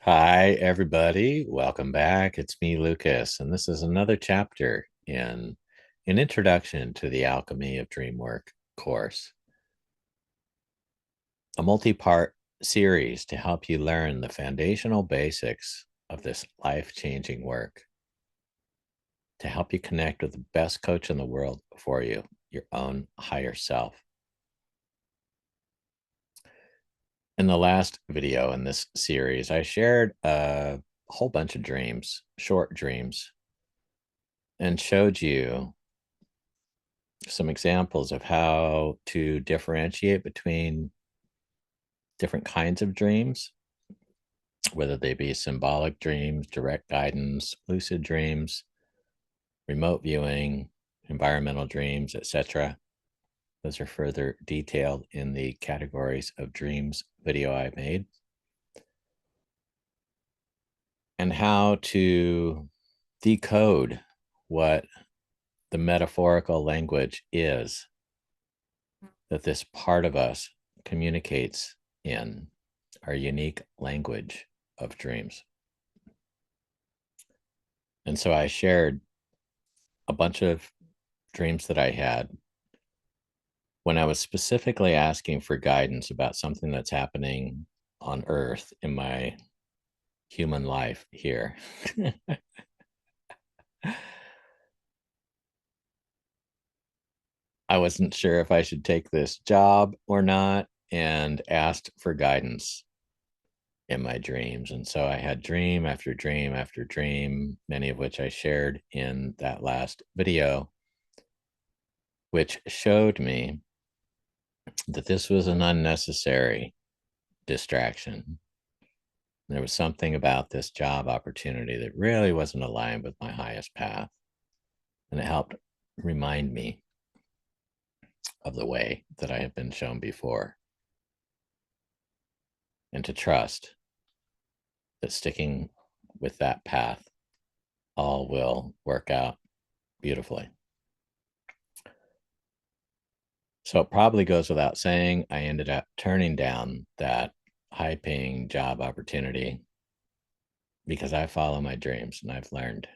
Hi, everybody. Welcome back. It's me, Lucas, and this is another chapter in an introduction to the Alchemy of Dreamwork course, a multi-part series to help you learn the foundational basics of this life-changing work, to help you connect with the best coach in the world for you, your own higher self. In the last video in this series, I shared a whole bunch of dreams, short dreams, and showed you some examples of how to differentiate between different kinds of dreams, whether they be symbolic dreams, direct guidance, lucid dreams, remote viewing, environmental dreams, etc. Those are further detailed in the categories of dreams video I made. And how to decode what the metaphorical language is that this part of us communicates in our unique language of dreams. And so I shared a bunch of dreams that I had when I was specifically asking for guidance about something that's happening on Earth in my human life here. I wasn't sure if I should take this job or not and asked for guidance in my dreams. And so I had dream after dream after dream, many of which I shared in that last video, which showed me that this was an unnecessary distraction. There was something about this job opportunity that really wasn't aligned with my highest path. And it helped remind me of the way that I had been shown before, and to trust that sticking with that path, all will work out beautifully. So it probably goes without saying, I ended up turning down that high paying job opportunity because I follow my dreams, and I've learned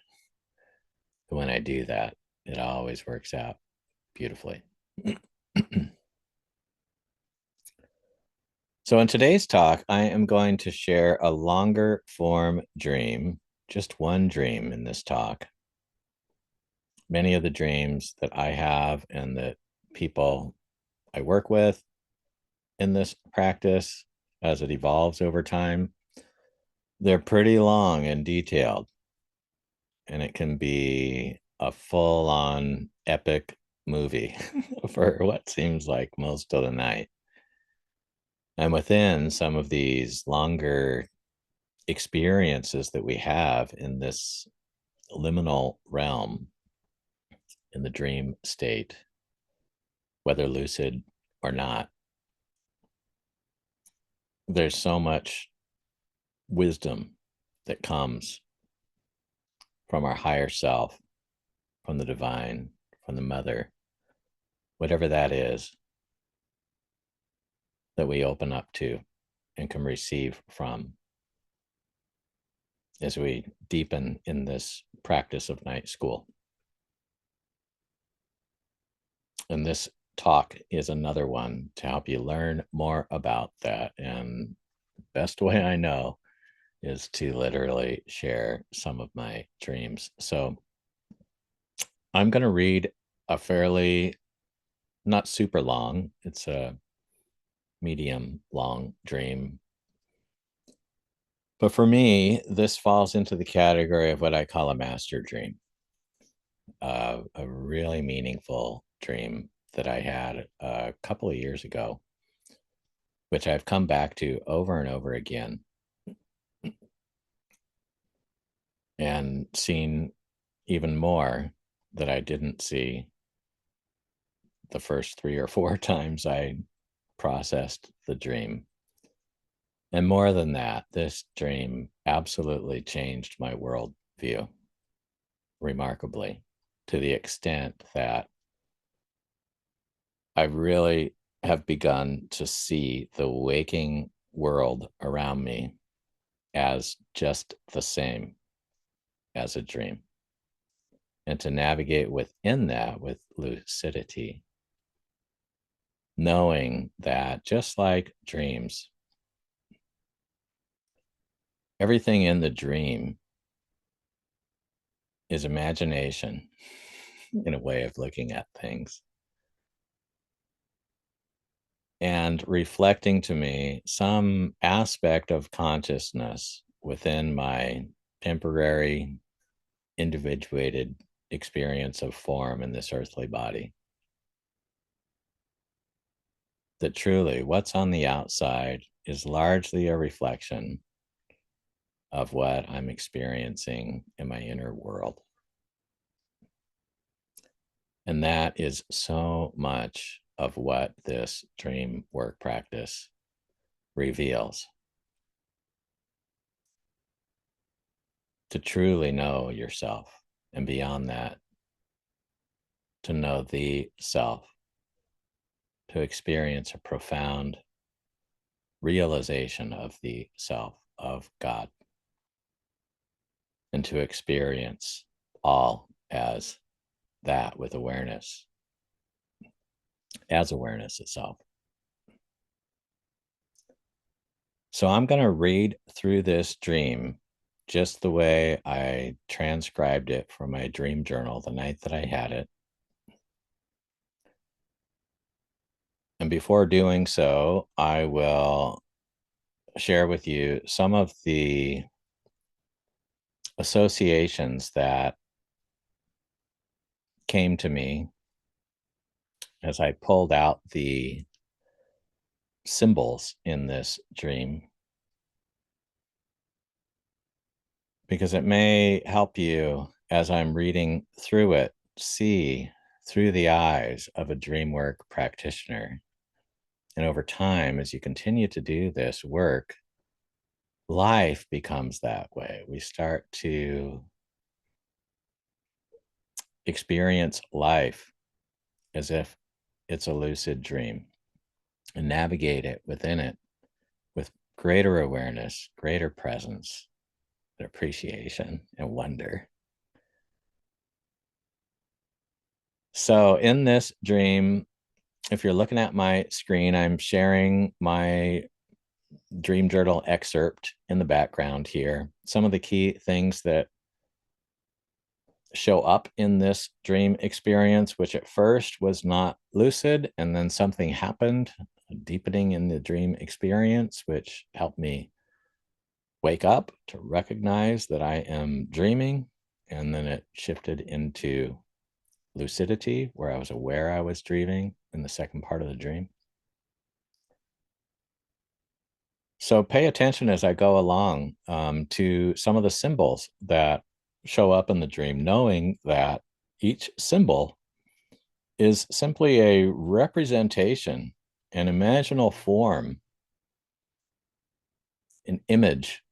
that when I do that, it always works out beautifully. So in today's talk, I am going to share a longer form dream, just one dream in this talk. Many of the dreams that I have and that people I work with in this practice, as it evolves over time, they're pretty long and detailed, and it can be a full-on epic movie for what seems like most of the night. And within some of these longer experiences that we have in this liminal realm, in the dream state, whether lucid or not, there's so much wisdom that comes from our higher self, from the divine, from the mother, whatever that is, that we open up to and can receive from as we deepen in this practice of night school. And this talk is another one to help you learn more about that. And best way I know is to literally share some of my dreams. So I'm going to read a fairly, not super long, it's a medium long dream. But for me, this falls into the category of what I call a master dream, a really meaningful dream that I had a couple of years ago, which I've come back to over and over again and seen even more that I didn't see the first 3 or 4 times I processed the dream. And more than that, this dream absolutely changed my worldview remarkably, to the extent that I really have begun to see the waking world around me as just the same as a dream, and to navigate within that with lucidity, knowing that just like dreams, everything in the dream is imagination in a way of looking at things, and reflecting to me some aspect of consciousness within my temporary, individuated experience of form in this earthly body. That truly what's on the outside is largely a reflection of what I'm experiencing in my inner world. And that is so much of what this dream work practice reveals. To truly know yourself, and beyond that, to know the self, to experience a profound realization of the self, of God, and to experience all as that with awareness, as awareness itself. So I'm going to read through this dream just the way I transcribed it from my dream journal the night that I had it. And before doing so, I will share with you some of the associations that came to me as I pulled out the symbols in this dream, because it may help you as I'm reading through it see through the eyes of a dreamwork practitioner. And over time, as you continue to do this work, life becomes that way. We start to experience life as if it's a lucid dream and navigate it within it with greater awareness, greater presence, and appreciation and wonder. So, in this dream, if you're looking at my screen, I'm sharing my dream journal excerpt in the background here. Some of the key things that show up in this dream experience, which at first was not lucid, and then something happened, a deepening in the dream experience, which helped me wake up to recognize that I am dreaming. And then it shifted into lucidity, where I was aware I was dreaming in the second part of the dream. So pay attention as I go along to some of the symbols that show up in the dream, knowing that each symbol is simply a representation, an imaginal form, an image,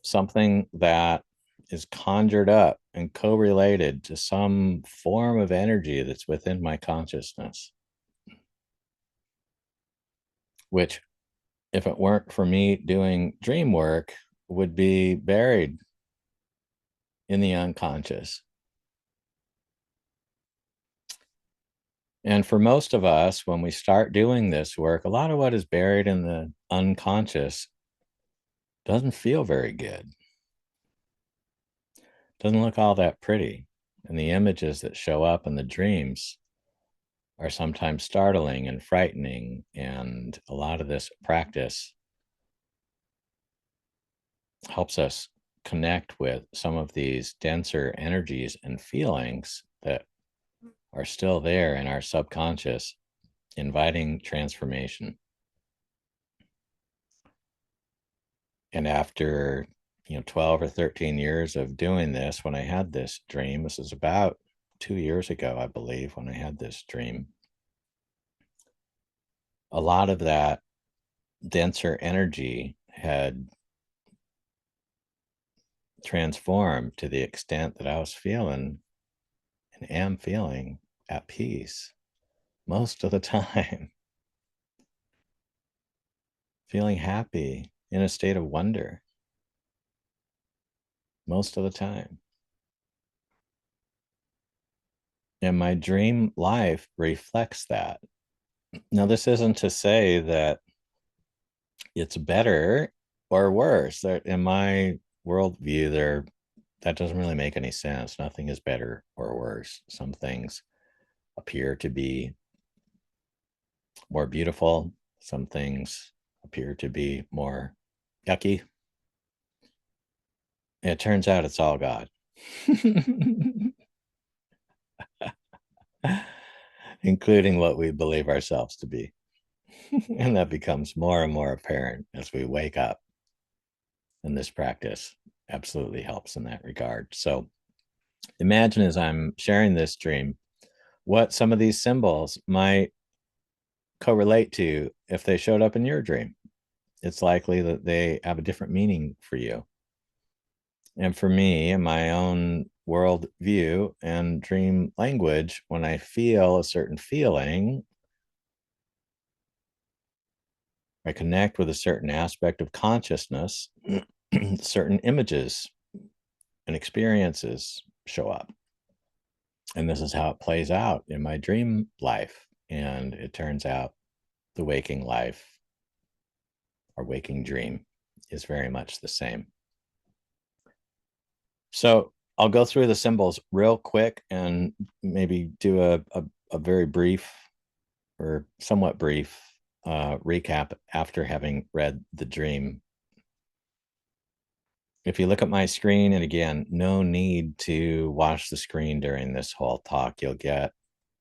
something that is conjured up and co-related to some form of energy that's within my consciousness, which, if it weren't for me doing dream work, would be buried in the unconscious. And for most of us, when we start doing this work, a lot of what is buried in the unconscious doesn't feel very good, doesn't look all that pretty. And the images that show up in the dreams are sometimes startling and frightening. And a lot of this practice helps us connect with some of these denser energies and feelings that are still there in our subconscious, inviting transformation. And after 12 or 13 years of doing this, when I had this dream, this is about 2 years ago, I believe, when I had this dream, a lot of that denser energy had transformed to the extent that I was feeling and am feeling at peace most of the time, feeling happy in a state of wonder most of the time. And my dream life reflects that. Now, this isn't to say that it's better or worse. In my worldview, that doesn't really make any sense. Nothing is better or worse. Some things appear to be more beautiful. Some things appear to be more yucky. And it turns out it's all God, including what we believe ourselves to be. And that becomes more and more apparent as we wake up. And this practice absolutely helps in that regard. So imagine as I'm sharing this dream, what some of these symbols might correlate to if they showed up in your dream. It's likely that they have a different meaning for you. And for me, in my own world view and dream language, when I feel a certain feeling, I connect with a certain aspect of consciousness, certain images and experiences show up. And this is how it plays out in my dream life. And it turns out the waking life or waking dream is very much the same. So I'll go through the symbols real quick and maybe do a very brief or somewhat brief recap after having read the dream. If you look at my screen, and again, no need to watch the screen during this whole talk, you'll get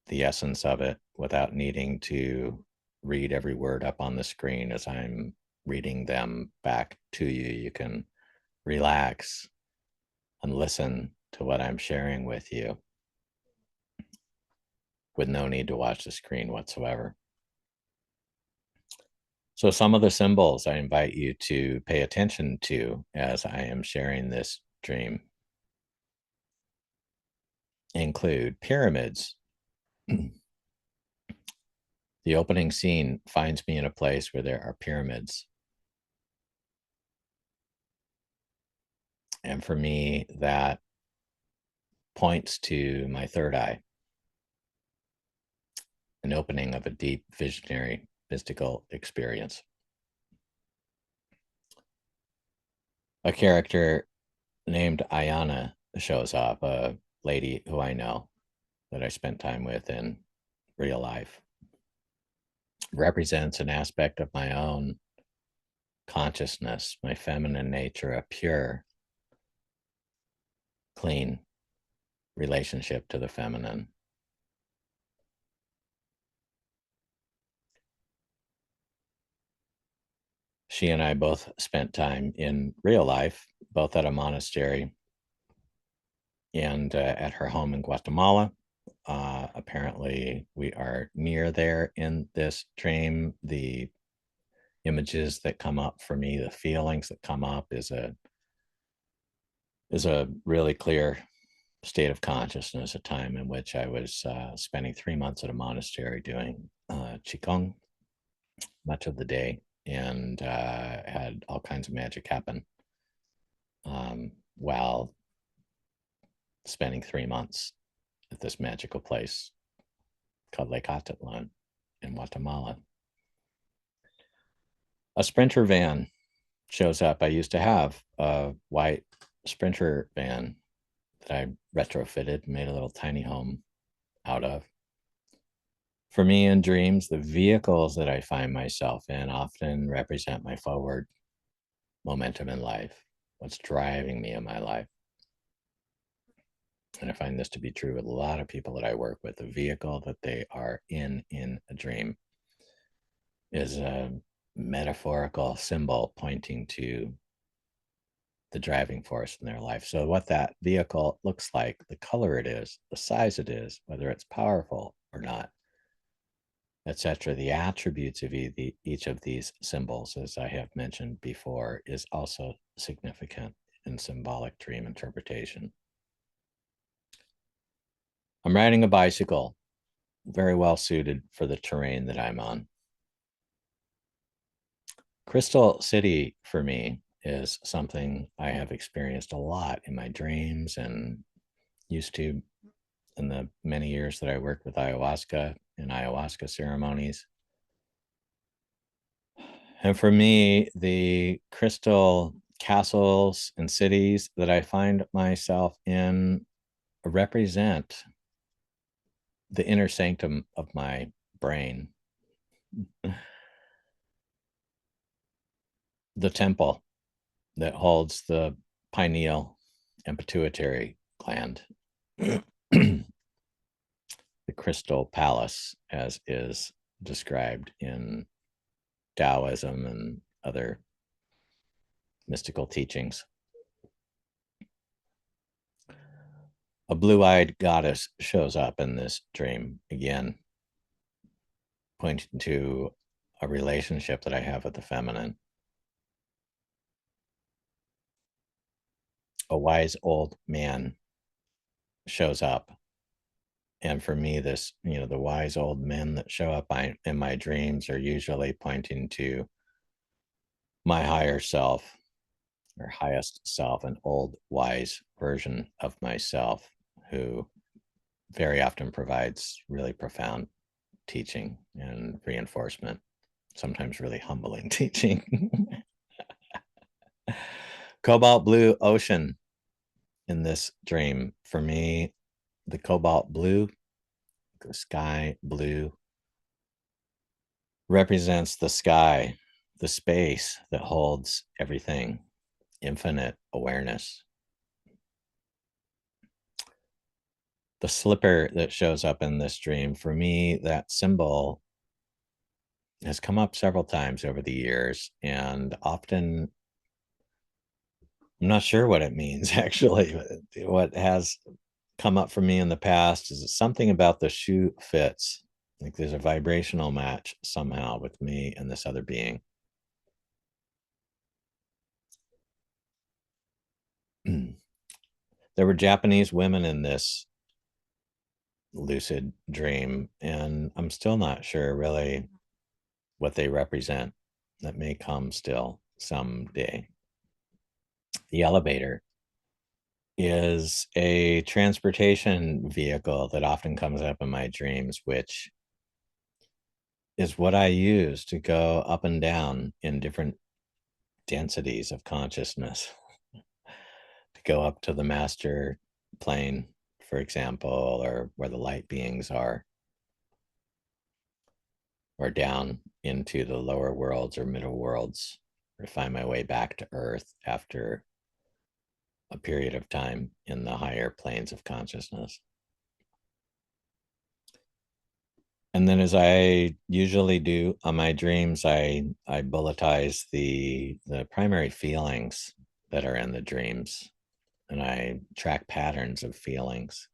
the essence of it without needing to read every word up on the screen as I'm reading them back to you. You can relax and listen to what I'm sharing with you with no need to watch the screen whatsoever. So some of the symbols I invite you to pay attention to as I am sharing this dream include pyramids. The opening scene finds me in a place where there are pyramids. And for me, that points to my third eye, an opening of a deep visionary mystical experience. A character named Ayana shows up, a lady who I know that I spent time with in real life. Represents an aspect of my own consciousness, my feminine nature, a pure, clean relationship to the feminine. She and I both spent time in real life, both at a monastery and at her home in Guatemala. Apparently, we are near there in this dream. The images that come up for me, the feelings that come up is a really clear state of consciousness, a time in which I was spending 3 months at a monastery doing qigong much of the day and had all kinds of magic happen while spending 3 months at this magical place called Lake Atitlan in Guatemala. A Sprinter van shows up. I used to have a white Sprinter van that I retrofitted, made a little tiny home out of. For me in dreams, the vehicles that I find myself in often represent my forward momentum in life, what's driving me in my life. And I find this to be true with a lot of people that I work with. The vehicle that they are in a dream is a metaphorical symbol pointing to the driving force in their life. So what that vehicle looks like, the color it is, the size it is, whether it's powerful or not, etc. The attributes of each of these symbols, as I have mentioned before, is also significant in symbolic dream interpretation. I'm riding a bicycle, very well suited for the terrain that I'm on. Crystal City for me is something I have experienced a lot in my dreams and used to in the many years that I worked with ayahuasca and ayahuasca ceremonies. And for me, the crystal castles and cities that I find myself in represent the inner sanctum of my brain, the temple that holds the pineal and pituitary gland, the crystal palace, as is described in Taoism and other mystical teachings. A blue-eyed goddess shows up in this dream again, pointing to a relationship that I have with the feminine. A wise old man shows up. And for me, this, the wise old men that show up in my dreams are usually pointing to my higher self or highest self, an old wise version of myself who very often provides really profound teaching and reinforcement, sometimes really humbling teaching. Cobalt blue ocean in this dream. For me, the cobalt blue, the sky blue, represents the sky, the space that holds everything, infinite awareness. The slipper that shows up in this dream, for me, that symbol has come up several times over the years, and often I'm not sure what it means actually. What has come up for me in the past is something about the shoe fits. Like there's a vibrational match somehow with me and this other being. There were Japanese women in this lucid dream, and I'm still not sure really what they represent. That may come still someday. The elevator is a transportation vehicle that often comes up in my dreams, which is what I use to go up and down in different densities of consciousness, to go up to the master plane, for example, or where the light beings are, or down into the lower worlds or middle worlds, or find my way back to Earth after a period of time in the higher planes of consciousness. And then, as I usually do on my dreams, I bulletize the primary feelings that are in the dreams, and I track patterns of feelings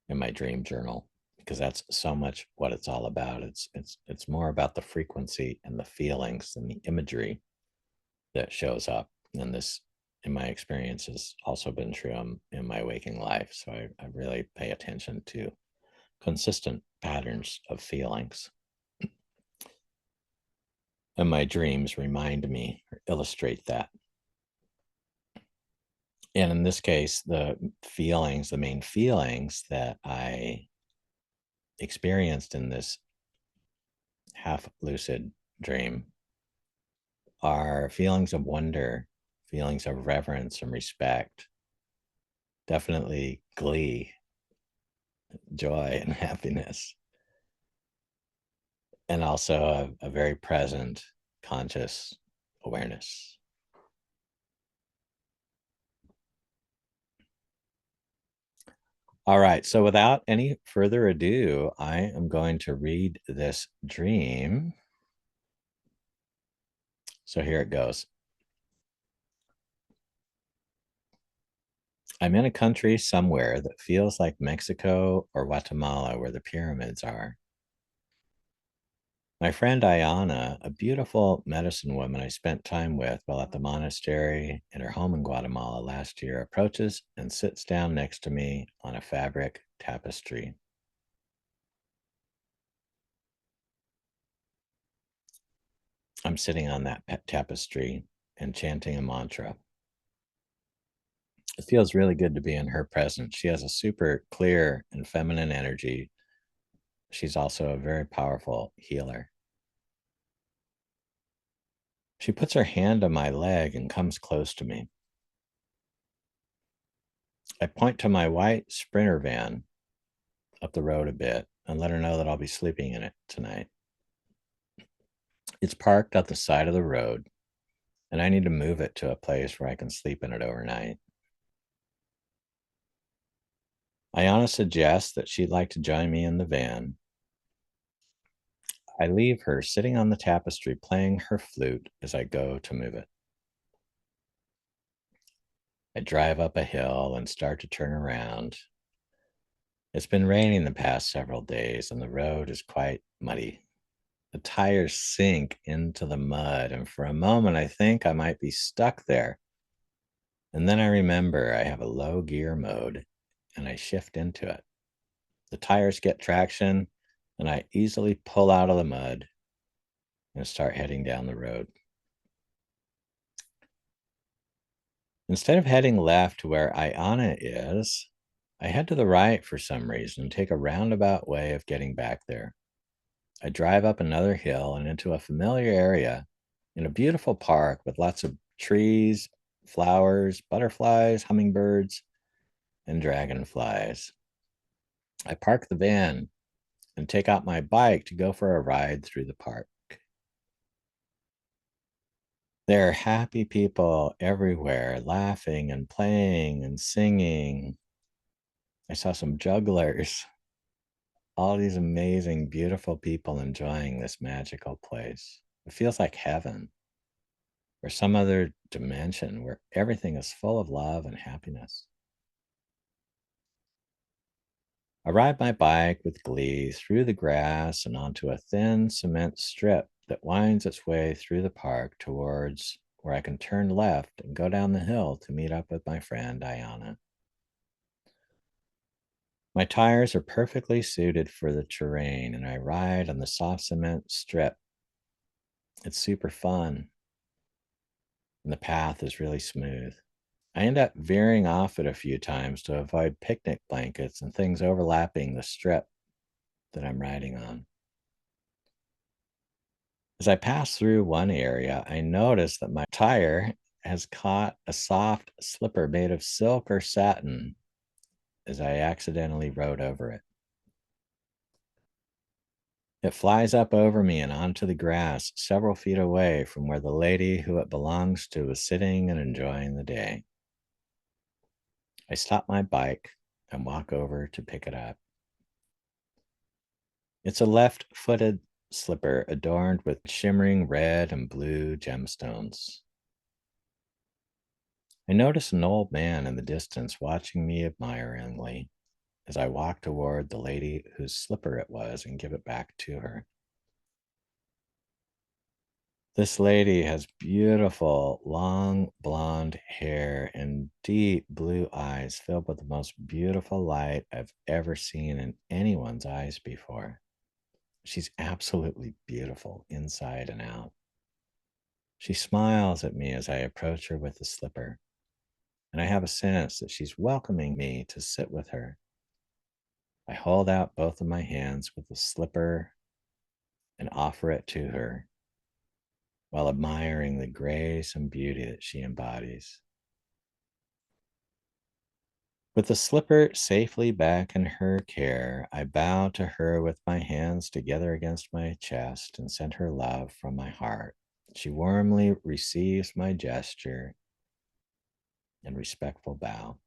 in my dream journal, because that's so much what it's all about. It's more about the frequency and the feelings than the imagery that shows up. And this, in my experience, has also been true in my waking life. So I really pay attention to consistent patterns of feelings. And my dreams remind me or illustrate that. And in this case, the main feelings that I experienced in this half lucid dream are feelings of wonder, feelings of reverence and respect, definitely glee, joy, and happiness, and also a very present, conscious awareness. All right, so without any further ado, I am going to read this dream. So here it goes. I'm in a country somewhere that feels like Mexico or Guatemala, where the pyramids are. My friend Ayana, a beautiful medicine woman I spent time with while at the monastery in her home in Guatemala last year, approaches and sits down next to me on a fabric tapestry. I'm sitting on that tapestry and chanting a mantra. It feels really good to be in her presence. She has a super clear and feminine energy. She's also a very powerful healer. She puts her hand on my leg and comes close to me. I point to my white Sprinter van up the road a bit and let her know that I'll be sleeping in it tonight. It's parked at the side of the road, and I need to move it to a place where I can sleep in it overnight. Ayana suggests that she'd like to join me in the van. I leave her sitting on the tapestry playing her flute as I go to move it. I drive up a hill and start to turn around. It's been raining the past several days, and the road is quite muddy. The tires sink into the mud, and for a moment I think I might be stuck there. And then I remember I have a low gear mode, and I shift into it. The tires get traction, and I easily pull out of the mud and start heading down the road. Instead of heading left to where Ayana is, I head to the right for some reason and take a roundabout way of getting back there. I drive up another hill and into a familiar area in a beautiful park with lots of trees, flowers, butterflies, hummingbirds, and dragonflies. I park the van and take out my bike to go for a ride through the park. There are happy people everywhere, laughing and playing and singing. I saw some jugglers, all these amazing, beautiful people enjoying this magical place. It feels like heaven or some other dimension where everything is full of love and happiness. I ride my bike with glee through the grass and onto a thin cement strip that winds its way through the park towards where I can turn left and go down the hill to meet up with my friend Ayana. My tires are perfectly suited for the terrain, and I ride on the soft cement strip. It's super fun, and the path is really smooth. I end up veering off it a few times to avoid picnic blankets and things overlapping the strip that I'm riding on. As I pass through one area, I notice that my tire has caught a soft slipper made of silk or satin as I accidentally rode over it. It flies up over me and onto the grass several feet away from where the lady who it belongs to was sitting and enjoying the day. I stop my bike and walk over to pick it up. It's a left-footed slipper adorned with shimmering red and blue gemstones. I notice an old man in the distance watching me admiringly as I walk toward the lady whose slipper it was and give it back to her. This lady has beautiful, long blonde hair and deep blue eyes filled with the most beautiful light I've ever seen in anyone's eyes before. She's absolutely beautiful inside and out. She smiles at me as I approach her with the slipper, and I have a sense that she's welcoming me to sit with her. I hold out both of my hands with the slipper and offer it to her while admiring the grace and beauty that she embodies. With the slipper safely back in her care, I bow to her with my hands together against my chest and send her love from my heart. She warmly receives my gesture and respectful bow.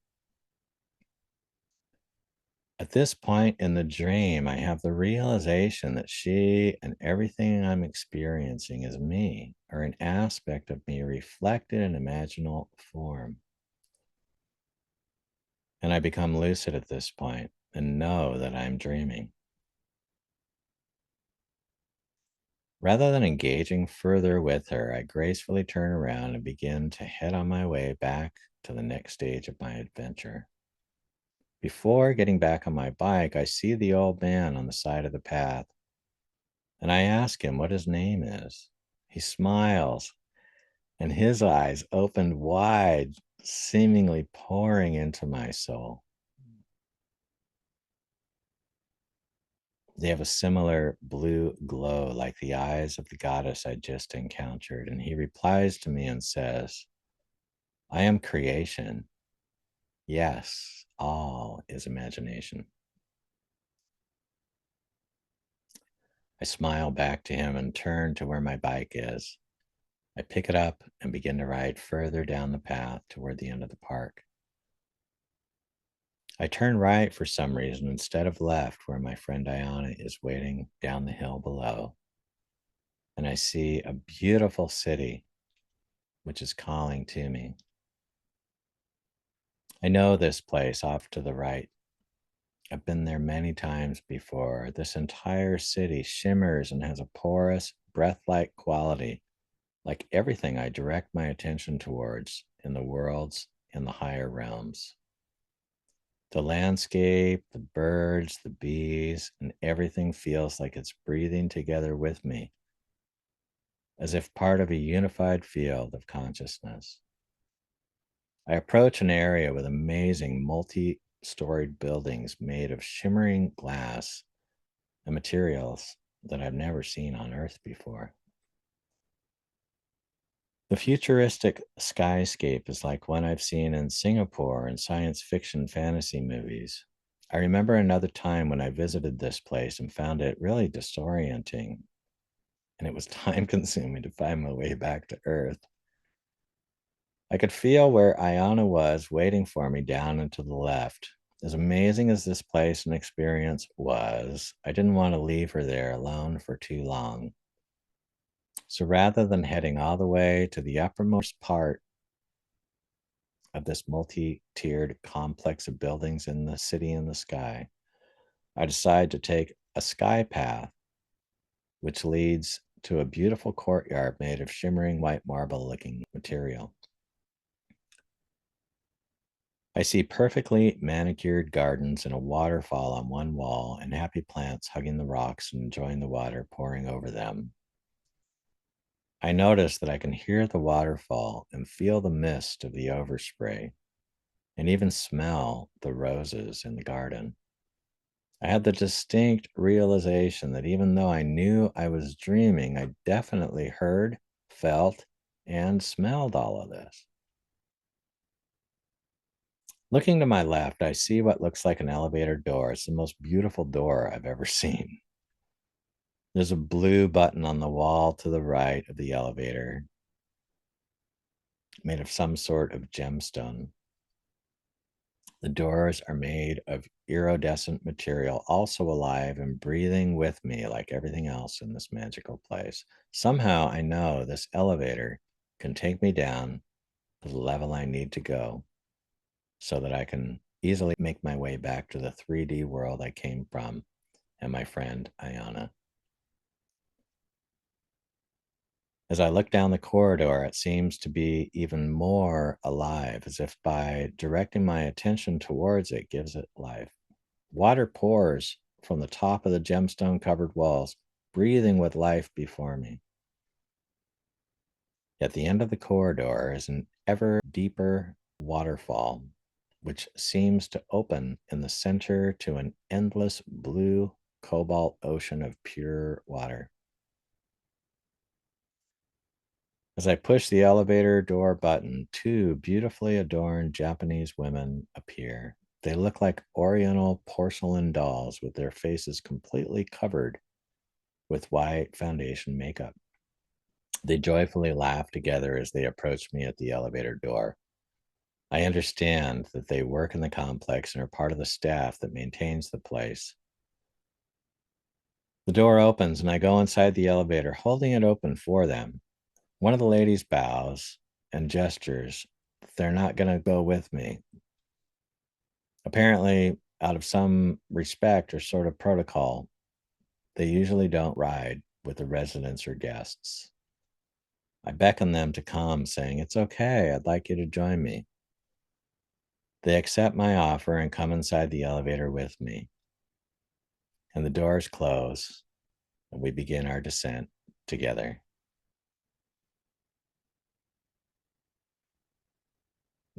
At this point in the dream, I have the realization that she and everything I'm experiencing is me, or an aspect of me reflected in imaginal form. And I become lucid at this point and know that I'm dreaming. Rather than engaging further with her, I gracefully turn around and begin to head on my way back to the next stage of my adventure. Before getting back on my bike, I see the old man on the side of the path, and I ask him what his name is. He smiles, and his eyes opened wide, seemingly pouring into my soul. They have a similar blue glow like the eyes of the goddess I just encountered. And he replies to me and says, I am creation. Yes, all is imagination. I smile back to him and turn to where my bike is. I pick it up and begin to ride further down the path toward the end of the park. I turn right for some reason instead of left, where my friend Diana is waiting down the hill below. And I see a beautiful city which is calling to me. I know this place off to the right. I've been there many times before. This entire city shimmers and has a porous, breath-like quality, like everything I direct my attention towards in the worlds in the higher realms. The landscape, the birds, the bees, and everything feels like it's breathing together with me, as if part of a unified field of consciousness. I approach an area with amazing multi-storied buildings made of shimmering glass and materials that I've never seen on Earth before. The futuristic skyscape is like one I've seen in Singapore in science fiction fantasy movies. I remember another time when I visited this place and found it really disorienting, and it was time consuming to find my way back to Earth. I could feel where Ayana was waiting for me down and to the left. As amazing as this place and experience was, I didn't want to leave her there alone for too long. So rather than heading all the way to the uppermost part of this multi-tiered complex of buildings in the city in the sky, I decided to take a sky path which leads to a beautiful courtyard made of shimmering white marble looking material. I see perfectly manicured gardens and a waterfall on one wall, and happy plants hugging the rocks and enjoying the water pouring over them. I notice that I can hear the waterfall and feel the mist of the overspray, and even smell the roses in the garden. I had the distinct realization that even though I knew I was dreaming, I definitely heard, felt, and smelled all of this. Looking to my left, I see what looks like an elevator door. It's the most beautiful door I've ever seen. There's a blue button on the wall to the right of the elevator, made of some sort of gemstone. The doors are made of iridescent material, also alive and breathing with me like everything else in this magical place. Somehow I know this elevator can take me down to the level I need to go so that I can easily make my way back to the 3D world I came from and my friend Ayana. As I look down the corridor, it seems to be even more alive, as if by directing my attention towards it gives it life. Water pours from the top of the gemstone covered walls, breathing with life before me. At the end of the corridor is an ever deeper waterfall, which seems to open in the center to an endless blue cobalt ocean of pure water. As I push the elevator door button, two beautifully adorned Japanese women appear. They look like Oriental porcelain dolls with their faces completely covered with white foundation makeup. They joyfully laugh together as they approach me at the elevator door. I understand that they work in the complex and are part of the staff that maintains the place. The door opens and I go inside the elevator, holding it open for them. One of the ladies bows and gestures. They're not going to go with me. Apparently, out of some respect or sort of protocol, they usually don't ride with the residents or guests. I beckon them to come, saying, "It's okay, I'd like you to join me." They accept my offer and come inside the elevator with me. And the doors close, and we begin our descent together.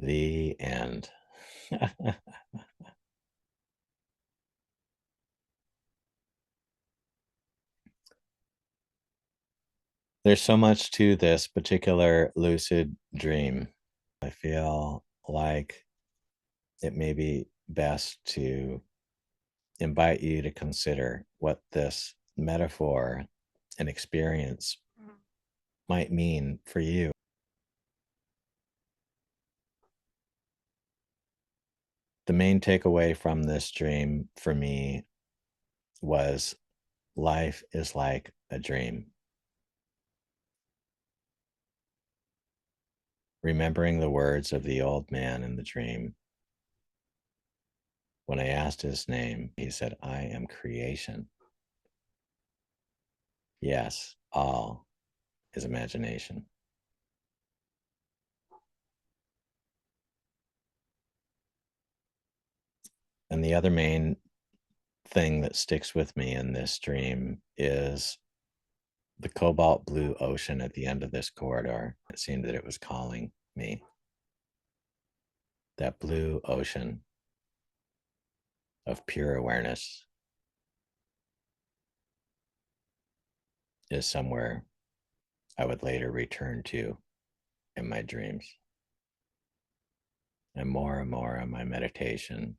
The end. There's so much to this particular lucid dream. I feel like it may be best to invite you to consider what this metaphor and experience might mean for you. The main takeaway from this dream for me was life is like a dream. Remembering the words of the old man in the dream, when I asked his name, he said, I am creation. Yes, all is imagination. And the other main thing that sticks with me in this dream is the cobalt blue ocean at the end of this corridor. It seemed that it was calling me. That blue ocean of pure awareness is somewhere I would later return to in my dreams. And more in my meditation.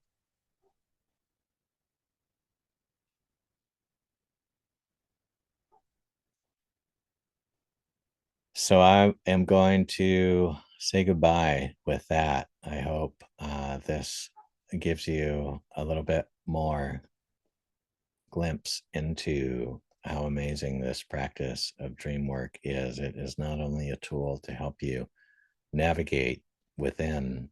So I am going to say goodbye with that. I hope this gives you a little bit more glimpse into how amazing this practice of dream work is. It is not only a tool to help you navigate within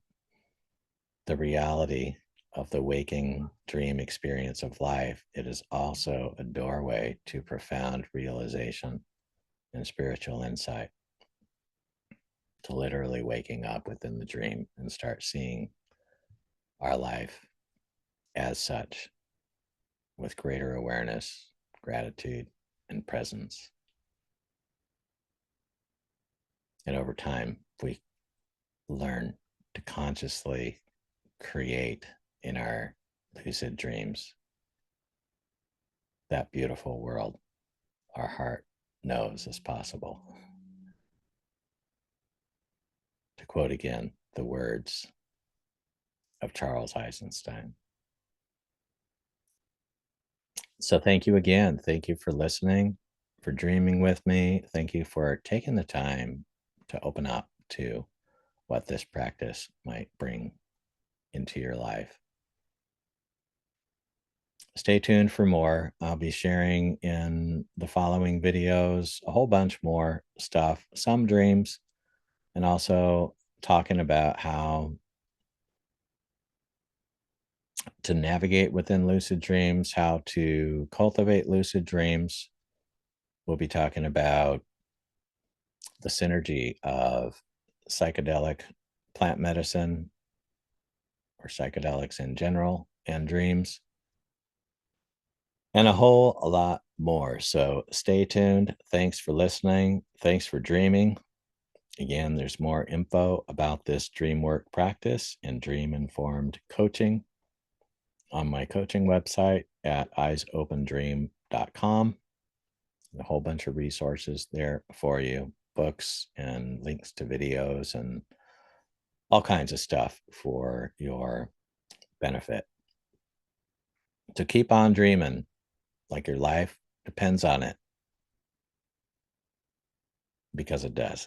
the reality of the waking dream experience of life, it is also a doorway to profound realization and spiritual insight, to literally waking up within the dream and start seeing our life as such with greater awareness, gratitude, and presence. And over time, we learn to consciously create in our lucid dreams that beautiful world our heart knows is possible. To quote again the words of Charles Eisenstein. So thank you again. Thank you for listening, for dreaming with me. Thank you for taking the time to open up to what this practice might bring into your life. Stay tuned for more. I'll be sharing in the following videos a whole bunch more stuff, some dreams, and also talking about how to navigate within lucid dreams, how to cultivate lucid dreams. We'll be talking about the synergy of psychedelic plant medicine or psychedelics in general and dreams, and a whole lot more. So stay tuned. Thanks for listening. Thanks for dreaming. Again, there's more info about this Dreamwork practice and dream informed coaching on my coaching website at eyesopendream.com. A whole bunch of resources there for you, books and links to videos and all kinds of stuff for your benefit. So keep on dreaming like your life depends on it, because it does.